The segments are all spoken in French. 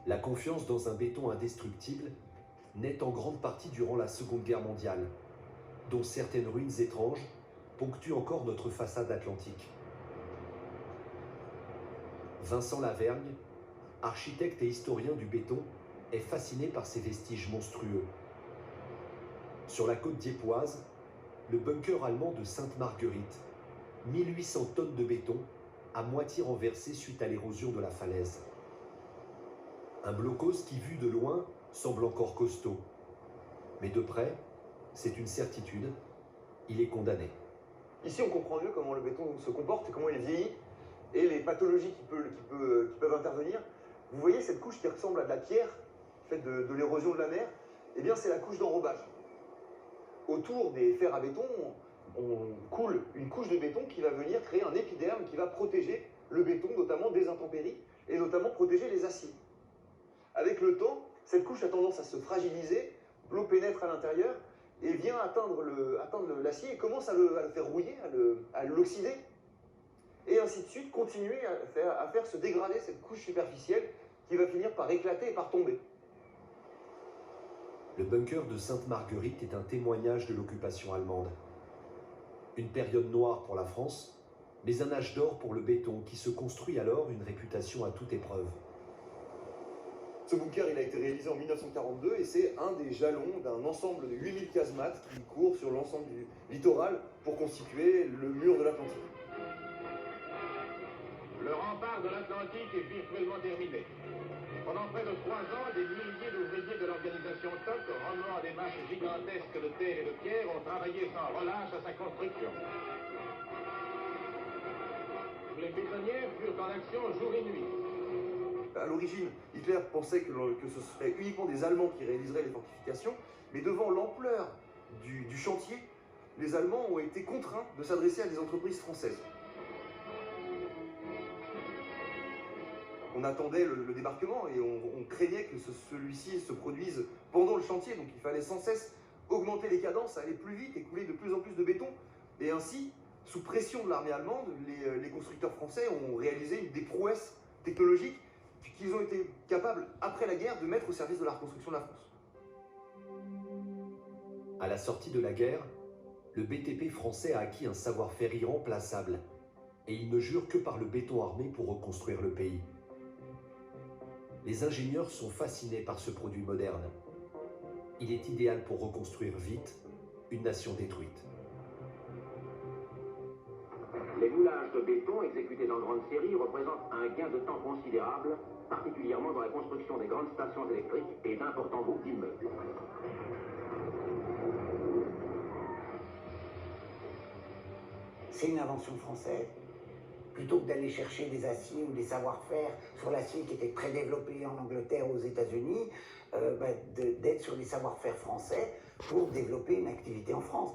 La confiance dans un béton indestructible naît en grande partie durant la Seconde Guerre mondiale, dont certaines ruines étranges ponctuent encore notre façade atlantique. Vincent Lavergne, architecte et historien du béton, est fasciné par ces vestiges monstrueux. Sur la côte diepoise, le bunker allemand de Sainte-Marguerite, 1800 tonnes de béton, à moitié renversé suite à l'érosion de la falaise. Un blocos qui, vu de loin, semble encore costaud. Mais de près, c'est une certitude, il est condamné. Ici, on comprend mieux comment le béton se comporte et comment il vieillit, et les pathologies qui peuvent intervenir. Vous voyez cette couche qui ressemble à de la pierre, faite de l'érosion de la mer, eh bien c'est la couche d'enrobage. Autour des fers à béton, on coule une couche de béton qui va venir créer un épiderme qui va protéger le béton, notamment des intempéries, et notamment protéger les aciers. Avec le temps, cette couche a tendance à se fragiliser, l'eau pénètre à l'intérieur et vient atteindre l'acier et commence à le faire rouiller, à l'oxyder. Et ainsi de suite, continuer à faire se dégrader cette couche superficielle qui va finir par éclater et par tomber. Le bunker de Sainte-Marguerite est un témoignage de l'occupation allemande. Une période noire pour la France, mais un âge d'or pour le béton qui se construit alors une réputation à toute épreuve. Ce bunker il a été réalisé en 1942 et c'est un des jalons d'un ensemble de 8000 casemates qui courent sur l'ensemble du littoral pour constituer le mur de l'Atlantique. Le rempart de l'Atlantique est virtuellement terminé. Pendant près de 3 ans, des milliers d'ouvriers de l'organisation TOC, remuant des masses gigantesques de terre et de pierre, ont travaillé sans relâche à sa construction. Les bétonnières furent en action jour et nuit. À l'origine, Hitler pensait que ce serait uniquement des Allemands qui réaliseraient les fortifications, mais devant l'ampleur du chantier, les Allemands ont été contraints de s'adresser à des entreprises françaises. On attendait le débarquement et on craignait que celui-ci se produise pendant le chantier, donc il fallait sans cesse augmenter les cadences, aller plus vite et couler de plus en plus de béton. Et ainsi, sous pression de l'armée allemande, les constructeurs français ont réalisé des prouesses technologiques qu'ils ont été capables, après la guerre, de mettre au service de la reconstruction de la France. À la sortie de la guerre, le BTP français a acquis un savoir-faire irremplaçable et il ne jure que par le béton armé pour reconstruire le pays. Les ingénieurs sont fascinés par ce produit moderne. Il est idéal pour reconstruire vite une nation détruite. Les moulages de béton exécutés en grande série représentent un gain de temps considérable, particulièrement dans la construction des grandes stations électriques et d'importants groupes d'immeubles. C'est une invention française. Plutôt que d'aller chercher des aciers ou des savoir-faire sur l'acier qui était très développé en Angleterre ou aux États-Unis, d'être sur les savoir-faire français pour développer une activité en France.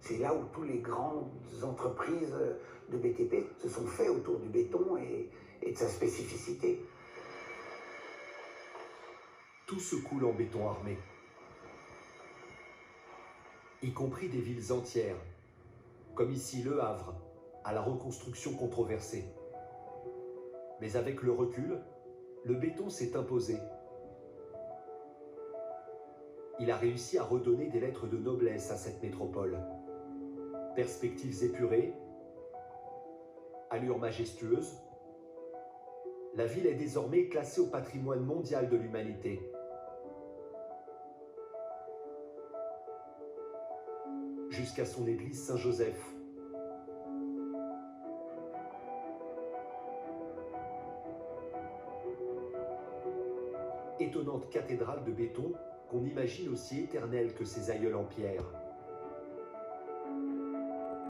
C'est là où toutes les grandes entreprises de BTP se sont faites autour du béton et de sa spécificité. Tout se coule en béton armé, y compris des villes entières, comme ici Le Havre, à la reconstruction controversée. Mais avec le recul, le béton s'est imposé. Il a réussi à redonner des lettres de noblesse à cette métropole. Perspectives épurées, allure majestueuse, la ville est désormais classée au patrimoine mondial de l'humanité. Jusqu'à son église Saint-Joseph. Étonnante cathédrale de béton qu'on imagine aussi éternelle que ses aïeuls en pierre.